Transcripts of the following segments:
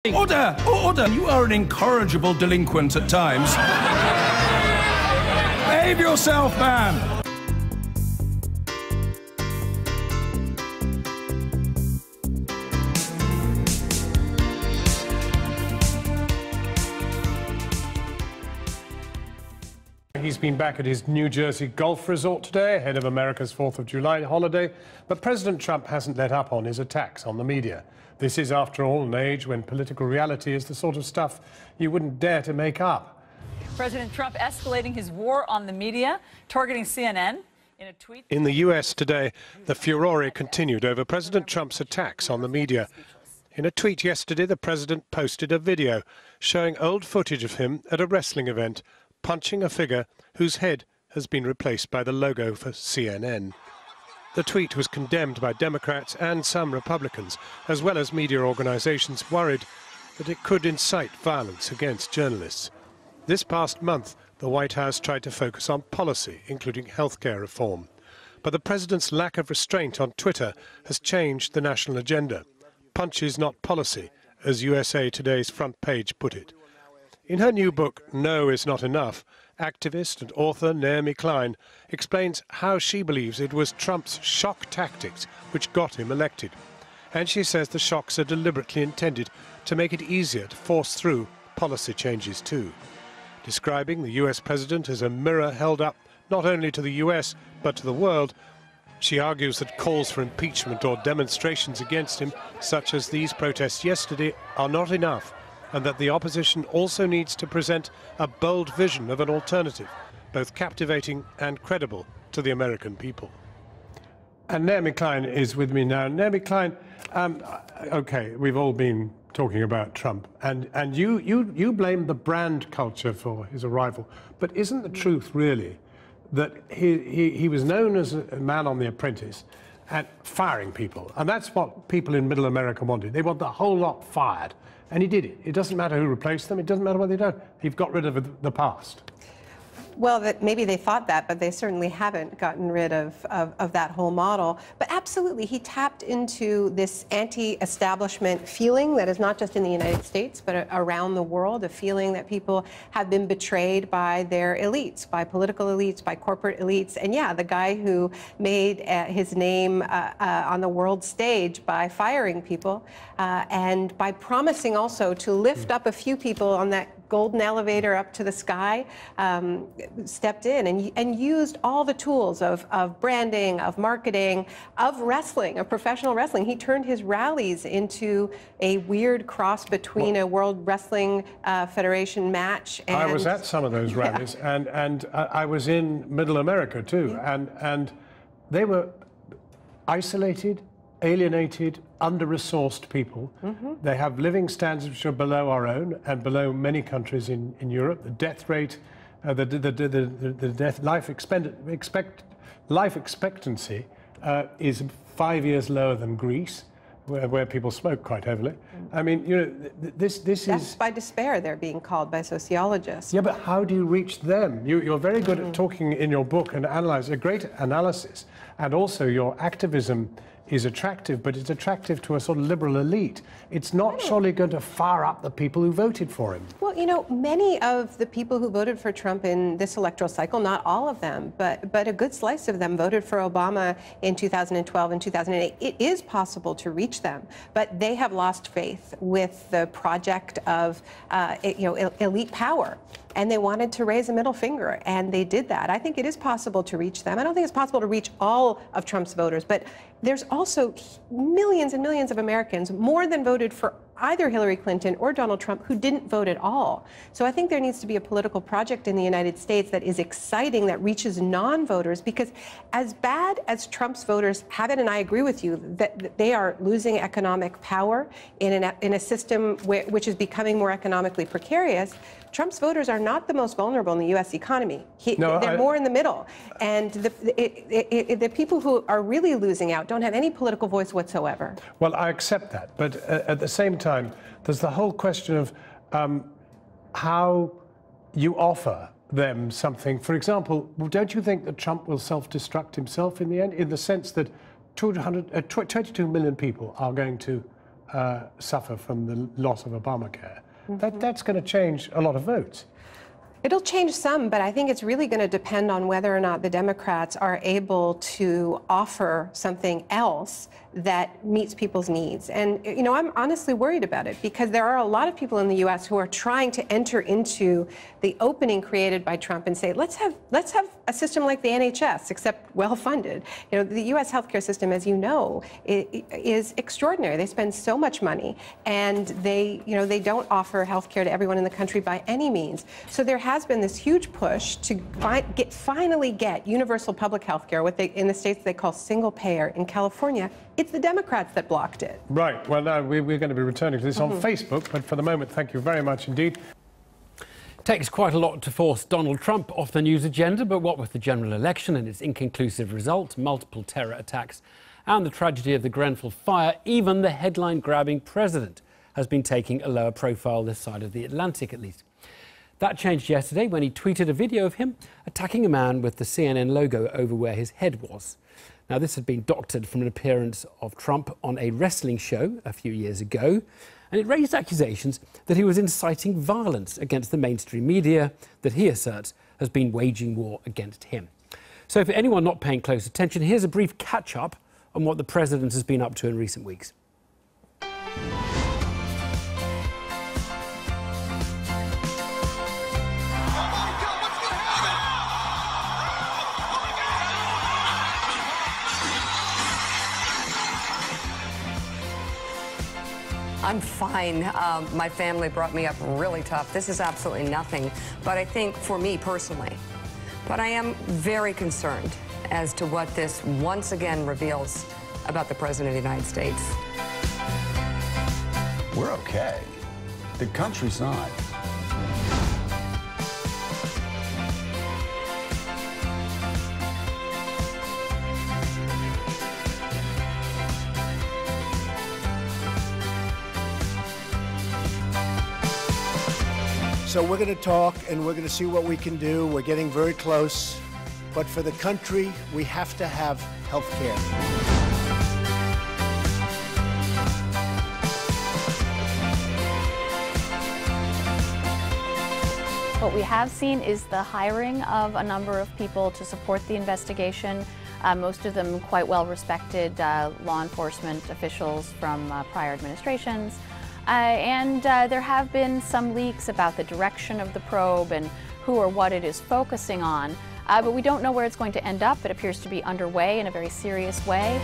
Order! Order! You are an incorrigible delinquent at times. Behave yourself, man! He's been back at his New Jersey golf resort today, ahead of America's 4th of July holiday, but President Trump hasn't let up on his attacks on the media. This is, after all, an age when political reality is the sort of stuff you wouldn't dare to make up. President Trump escalating his war on the media, targeting CNN in a tweet. In the US today, the furore continued over President Trump's attacks on the media. In a tweet yesterday, the president posted a video showing old footage of him at a wrestling event, punching a figure whose head has been replaced by the logo for CNN. The tweet was condemned by Democrats and some Republicans, as well as media organizations worried that it could incite violence against journalists. This past month, the White House tried to focus on policy, including healthcare reform. But the president's lack of restraint on Twitter has changed the national agenda. Punches, not policy, as USA Today's front page put it. In her new book, No Is Not Enough, activist and author Naomi Klein explains how she believes it was Trump's shock tactics which got him elected. And she says the shocks are deliberately intended to make it easier to force through policy changes too. Describing the US president as a mirror held up not only to the US but to the world, she argues that calls for impeachment or demonstrations against him, such as these protests yesterday, are not enough, and that the opposition also needs to present a bold vision of an alternative, both captivating and credible to the American people. And Naomi Klein is with me now. Naomi Klein, okay, we've all been talking about Trump, and you blame the brand culture for his arrival, but isn't the truth really that he was known as a man on The Apprentice at firing people, and that's what people in Middle America wanted. They want the whole lot fired. And he did it. It doesn't matter who replaced them. It doesn't matter what they don't. He got rid of the past. Well, maybe they thought that, but they certainly haven't gotten rid of that whole model. But absolutely, he tapped into this anti-establishment feeling that is not just in the United States, but around the world, a feeling that people have been betrayed by their elites, by political elites, by corporate elites. And yeah, the guy who made his name on the world stage by firing people and by promising also to lift up a few people on that golden elevator up to the sky, stepped in and used all the tools of branding, of marketing, of wrestling, of professional wrestling. He turned his rallies into a weird cross between a World Wrestling Federation match and... I was at some of those rallies, yeah. and I was in Middle America too, and they were isolated, alienated, under-resourced people. They have living standards which are below our own and below many countries in Europe. The death rate, life expectancy is 5 years lower than Greece, where people smoke quite heavily. I mean, you know, this That's by despair, they're being called by sociologists. Yeah, but how do you reach them? You're very good at talking in your book and analyze a great analysis, and also your activism is attractive, but it's attractive to a sort of liberal elite. It's not surely going to fire up the people who voted for him. Well, you know, many of the people who voted for Trump in this electoral cycle, not all of them, but a good slice of them voted for Obama in 2012 and 2008. It is possible to reach them, but they have lost faith with the project of elite power. And they wanted to raise a middle finger, and they did that. I think it is possible to reach them. I don't think it's possible to reach all of Trump's voters, but there's also millions and millions of Americans, more than voted for either Hillary Clinton or Donald Trump, who didn't vote at all. So I think there needs to be a political project in the United States that is exciting, that reaches non-voters, because as bad as Trump's voters have it, and I agree with you, that they are losing economic power in a system which is becoming more economically precarious, Trump's voters are not the most vulnerable in the U.S. economy. They're more in the middle. And the people who are really losing out don't have any political voice whatsoever. Well, I accept that. But at the same time, there's the whole question of how you offer them something. For example, don't you think that Trump will self-destruct himself in the end, in the sense that 22 million people are going to suffer from the loss of Obamacare. That's going to change a lot of votes. It'll change some, but I think it's really going to depend on whether or not the Democrats are able to offer something else that meets people's needs. And, you know, I'm honestly worried about it because there are a lot of people in the U.S. who are trying to enter into the opening created by Trump and say, let's have a system like the NHS, except well-funded. You know, the U.S. healthcare system, as you know, is extraordinary. They spend so much money, and they don't offer healthcare to everyone in the country by any means. So there has been this huge push to finally get universal public healthcare, what in the states they call single payer. In California, it's the Democrats that blocked it. Right. Well, now we're going to be returning to this on Facebook, but for the moment, thank you very much indeed. It takes quite a lot to force Donald Trump off the news agenda, but what with the general election and its inconclusive result, multiple terror attacks, and the tragedy of the Grenfell fire, even the headline-grabbing president has been taking a lower profile this side of the Atlantic, at least. That changed yesterday when he tweeted a video of him attacking a man with the CNN logo over where his head was. Now, this had been doctored from an appearance of Trump on a wrestling show a few years ago, and it raised accusations that he was inciting violence against the mainstream media that he asserts has been waging war against him. So for anyone not paying close attention, here's a brief catch-up on what the president has been up to in recent weeks. I'm fine. My family brought me up really tough. This is absolutely nothing, but I think for me personally. But I am very concerned as to what this once again reveals about the President of the United States. We're okay. The country's not. So we're going to talk and we're going to see what we can do. We're getting very close. But for the country, we have to have health care. What we have seen is the hiring of a number of people to support the investigation, most of them quite well-respected law enforcement officials from prior administrations. And there have been some leaks about the direction of the probe and who or what it is focusing on. But we don't know where it's going to end up. It appears to be underway in a very serious way.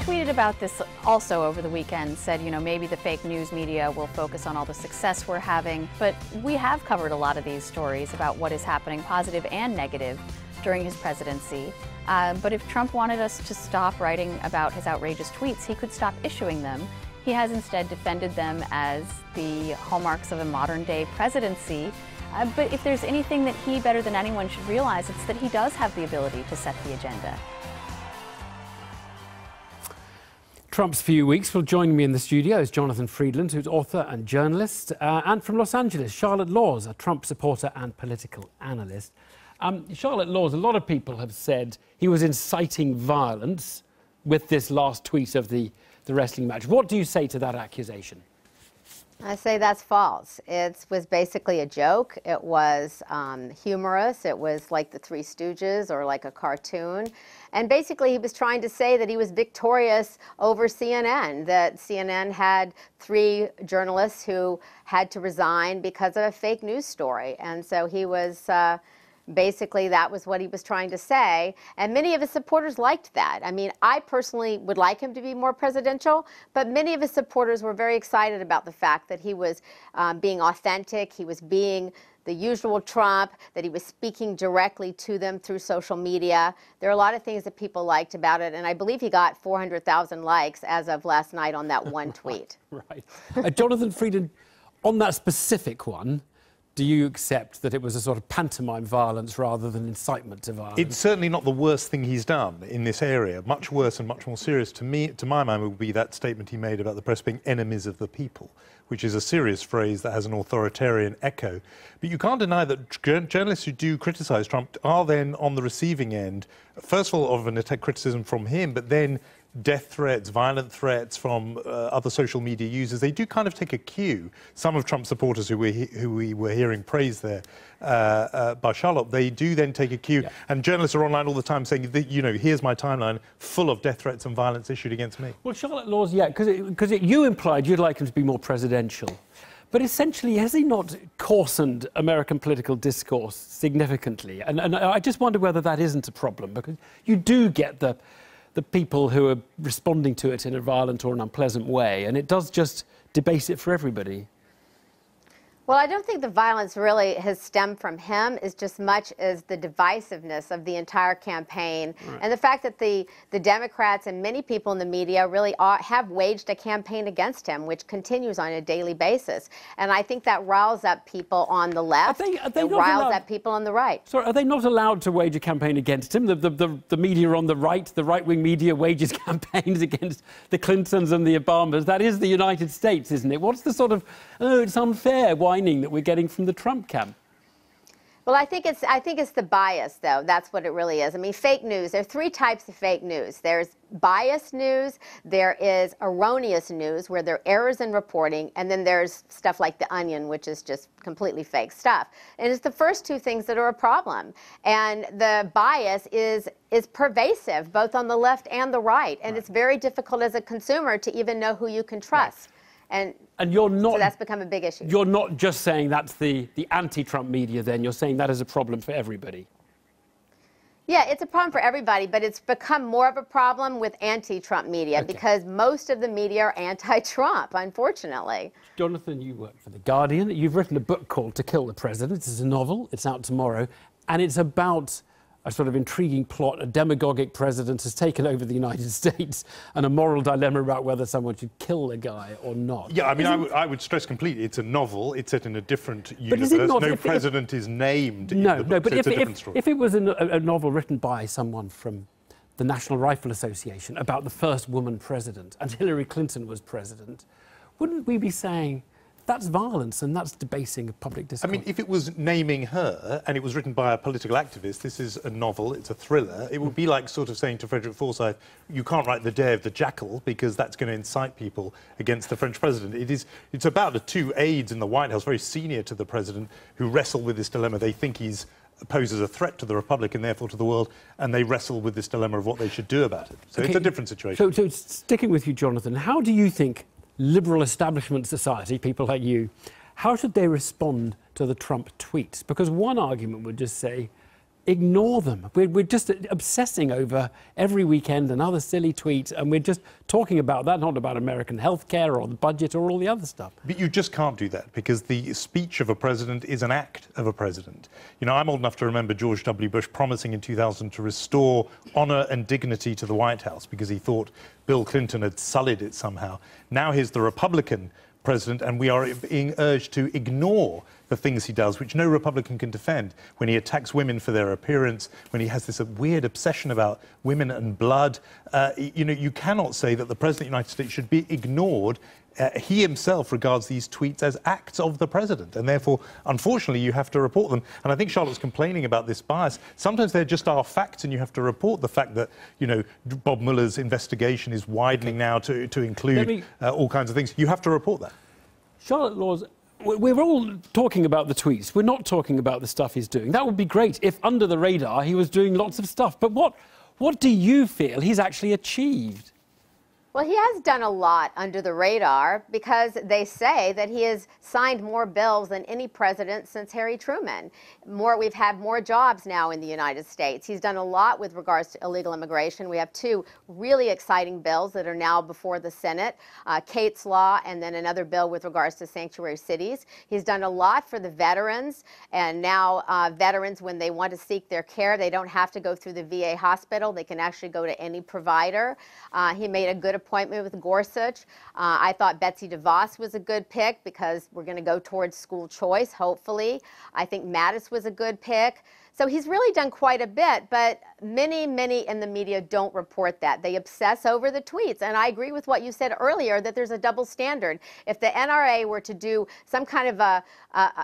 Tweeted about this also over the weekend, said, you know, maybe the fake news media will focus on all the success we're having, but we have covered a lot of these stories about what is happening, positive and negative, during his presidency. But if Trump wanted us to stop writing about his outrageous tweets, he could stop issuing them. He has instead defended them as the hallmarks of a modern-day presidency. But if there's anything that he, better than anyone, should realize, it's that he does have the ability to set the agenda. Trump's few weeks will join me in the studio is Jonathan Friedland, who's author and journalist, and from Los Angeles, Charlotte Laws, a Trump supporter and political analyst. Charlotte Laws, a lot of people have said he was inciting violence with this last tweet of the wrestling match. What do you say to that accusation? I say that's false. It was basically a joke. It was humorous. It was like the Three Stooges or like a cartoon. And basically he was trying to say that he was victorious over CNN, that CNN had 3 journalists who had to resign because of a fake news story. And so he was basically, that was what he was trying to say. And many of his supporters liked that. I mean, I personally would like him to be more presidential, but many of his supporters were very excited about the fact that he was being authentic, he was being the usual Trump, that he was speaking directly to them through social media. There are a lot of things that people liked about it, and I believe he got 400,000 likes as of last night on that one tweet. Right. Jonathan Friedland, on that specific one, do you accept that it was a sort of pantomime violence rather than incitement to violence? It's certainly not the worst thing he's done in this area. Much worse and much more serious to my mind would be that statement he made about the press being enemies of the people, which is a serious phrase that has an authoritarian echo. But you can't deny that journalists who do criticise Trump are then on the receiving end, first of all, of an attack criticism from him, but then death threats, violent threats from other social media users. They do kind of take a cue. Some of Trump's supporters who we were hearing praise there by Charlotte, they do then take a cue. Yeah. And journalists are online all the time saying, you know, here's my timeline full of death threats and violence issued against me. Well, Charlotte Laws, yeah, because you implied you'd like him to be more presidential. But essentially, has he not coarsened American political discourse significantly? And I just wonder whether that isn't a problem, because you do get the people who are responding to it in a violent or an unpleasant way, and it does just debase it for everybody. Well, I don't think the violence really has stemmed from him as just much as the divisiveness of the entire campaign, right, and the fact that the Democrats and many people in the media really have waged a campaign against him, which continues on a daily basis. And I think that riles up people on the left, it riles up people on the right. Sorry, are they not allowed to wage a campaign against him? The media on the right-wing media wages campaigns against the Clintons and the Obamas. That is the United States, isn't it? What's the sort of, oh, it's unfair, whining that we're getting from the Trump camp? Well, I think it's the bias, though. That's what it really is. I mean, fake news. There are three types of fake news. There's biased news, there is erroneous news, where there are errors in reporting, and then there's stuff like The Onion, which is just completely fake stuff. And it's the first two things that are a problem. And the bias is pervasive, both on the left and the right. And it's very difficult as a consumer to even know who you can trust. Right. And you're not, so that's become a big issue. You're not just saying that's the anti-Trump media then, you're saying that is a problem for everybody. Yeah, it's a problem for everybody, but it's become more of a problem with anti-Trump media, because most of the media are anti-Trump, unfortunately. Jonathan, you work for The Guardian. You've written a book called To Kill the President. It's a novel, it's out tomorrow, and it's about a sort of intriguing plot. A demagogic president has taken over the United States, and a moral dilemma about whether someone should kill the guy or not. Yeah, I mean, I would stress completely, it's a novel. It's set in a different universe. No president is named in the book, no, but so it's a different story. If it was a novel written by someone from the National Rifle Association about the first woman president, and Hillary Clinton was president, wouldn't we be saying that's violence and that's debasing of public discourse? I mean, if it was naming her and it was written by a political activist, this is a novel, it's a thriller, it would be like sort of saying to Frederick Forsyth, you can't write The Day of the Jackal because that's going to incite people against the French president. It's about the two aides in the White House, very senior to the president, who wrestle with this dilemma. They think he's poses a threat to the Republic and therefore to the world, and they wrestle with this dilemma of what they should do about it. So it's a different situation. So sticking with you, Jonathan, how do you think liberal establishment society, people like you, how should they respond to the Trump tweets? Because one argument would just say, ignore them. We're just obsessing over every weekend another silly tweet, and we're just talking about that, not about American healthcare or the budget or all the other stuff. But you just can't do that, because the speech of a president is an act of a president. You know, I'm old enough to remember George W. Bush promising in 2000 to restore honour and dignity to the White House because he thought Bill Clinton had sullied it somehow. Now here's the Republican president, and we are being urged to ignore the things he does, which no Republican can defend, when he attacks women for their appearance, when he has this weird obsession about women and blood. You know, you cannot say that the President of the United States should be ignored. He himself regards these tweets as acts of the president, and therefore, unfortunately, you have to report them. And I think Charlotte's complaining about this bias. Sometimes there just are facts, and you have to report the fact that, you know, Bob Mueller's investigation is widening now to include all kinds of things. You have to report that. Charlotte Laws, we're all talking about the tweets. We're not talking about the stuff he's doing. That would be great if, under the radar, he was doing lots of stuff. But what do you feel he's actually achieved? Well, he has done a lot under the radar, because they say that he has signed more bills than any president since Harry Truman. We've had more jobs now in the United States. He's done a lot with regards to illegal immigration. We have two really exciting bills that are now before the Senate, Kate's Law, and then another bill with regards to sanctuary cities. He's done a lot for the veterans, and now veterans, when they want to seek their care, they don't have to go through the VA hospital. They can actually go to any provider. He made a good appointment with Gorsuch. I thought Betsy DeVos was a good pick because we're going to go towards school choice, hopefully. I think Mattis was a good pick. So he's really done quite a bit, but many in the media don't report that. They obsess over the tweets. And I agree with what you said earlier, that there's a double standard. If the NRA were to do some kind of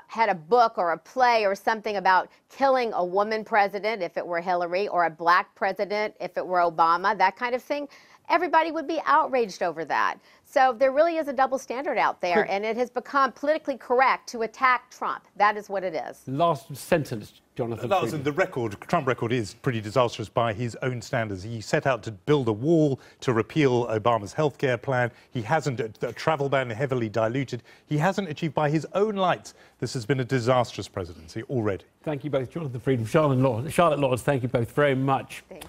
had a book or a play or something about killing a woman president, if it were Hillary, or a black president, if it were Obama, that kind of thing, everybody would be outraged over that. So there really is a double standard out there, and it has become politically correct to attack Trump. That is what it is. Last sentence, Jonathan. The Trump record is pretty disastrous by his own standards. He set out to build a wall to repeal Obama's healthcare plan. He hasn't. A travel ban heavily diluted. He hasn't achieved by his own lights. This has been a disastrous presidency already. Thank you both, Jonathan Freedom, Charlotte Lords. Thank you both very much. Thanks.